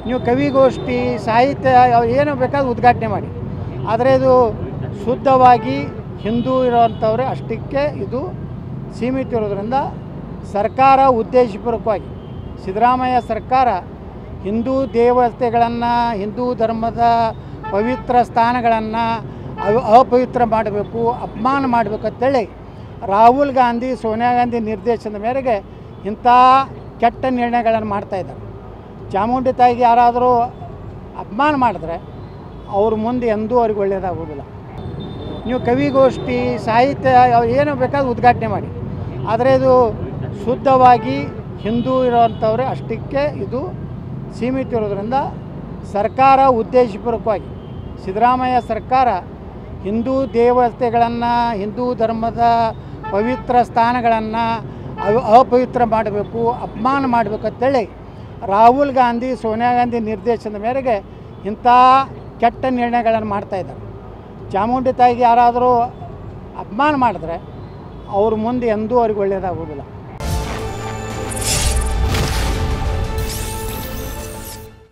ನೀವು ಕವಿಗೋಷ್ಠಿ ಸಾಹಿತ್ಯ ಏನು ಬೇಕಾದ್ರೂ ಉದ್ಘಾಟನೆ ಮಾಡಿ, ಆದರೆ ಇದು ಶುದ್ಧವಾಗಿ ಹಿಂದೂ ಇರೋವಂಥವ್ರೆ ಅಷ್ಟಕ್ಕೆ ಇದು ಸೀಮಿತ ಇರೋದರಿಂದ ಸರ್ಕಾರ ಉದ್ದೇಶಪೂರ್ವಕವಾಗಿ ಸಿದ್ದರಾಮಯ್ಯ ಸರ್ಕಾರ ಹಿಂದೂ ದೇವತೆಗಳನ್ನು, ಹಿಂದೂ ಧರ್ಮದ ಪವಿತ್ರ ಸ್ಥಾನಗಳನ್ನು ಅಪವಿತ್ರ ಮಾಡಬೇಕು, ಅಪಮಾನ ಮಾಡಬೇಕು ಅಂತೇಳಿ ರಾಹುಲ್ ಗಾಂಧಿ, ಸೋನಿಯಾ ಗಾಂಧಿ ನಿರ್ದೇಶನದ ಮೇರೆಗೆ ಇಂಥ ಕೆಟ್ಟ ನಿರ್ಣಯಗಳನ್ನು ಮಾಡ್ತಾಯಿದ್ದಾರೆ. ಚಾಮುಂಡಿ ತಾಯಿಗೆ ಯಾರಾದರೂ ಅಪಮಾನ ಮಾಡಿದ್ರೆ ಅವ್ರ ಮುಂದೆ ಎಂದೂ ಅವ್ರಿಗೆ ಒಳ್ಳೆಯದಾಗೋದಿಲ್ಲ. ನೀವು ಕವಿಗೋಷ್ಠಿ ಸಾಹಿತ್ಯ ಏನು ಬೇಕಾದ್ರೂ ಉದ್ಘಾಟನೆ ಮಾಡಿ, ಆದರೆ ಇದು ಶುದ್ಧವಾಗಿ ಹಿಂದೂ ಇರೋವಂಥವ್ರೆ ಅಷ್ಟಕ್ಕೆ ಇದು ಸೀಮಿತ ಇರೋದರಿಂದ ಸರ್ಕಾರ ಉದ್ದೇಶಪೂರ್ವಕವಾಗಿ ಸಿದ್ದರಾಮಯ್ಯ ಸರ್ಕಾರ ಹಿಂದೂ ದೇವತೆಗಳನ್ನು, ಹಿಂದೂ ಧರ್ಮದ ಪವಿತ್ರ ಸ್ಥಾನಗಳನ್ನು ಅಪವಿತ್ರ ಮಾಡಬೇಕು, ಅಪಮಾನ ಮಾಡಬೇಕು ಅಂತೇಳಿ ರಾಹುಲ್ ಗಾಂಧಿ, ಸೋನಿಯಾ ಗಾಂಧಿ ನಿರ್ದೇಶನದ ಮೇರೆಗೆ ಇಂಥ ಕೆಟ್ಟ ನಿರ್ಣಯಗಳನ್ನು ಮಾಡ್ತಾಯಿದ್ದಾರೆ. ಚಾಮುಂಡಿ ತಾಯಿಗೆ ಯಾರಾದರೂ ಅಪಮಾನ ಮಾಡಿದ್ರೆ ಅವ್ರ ಮುಂದೆ ಎಂದೂ ಅವ್ರಿಗೆ ಒಳ್ಳೆಯದಾಗೋದಿಲ್ಲ.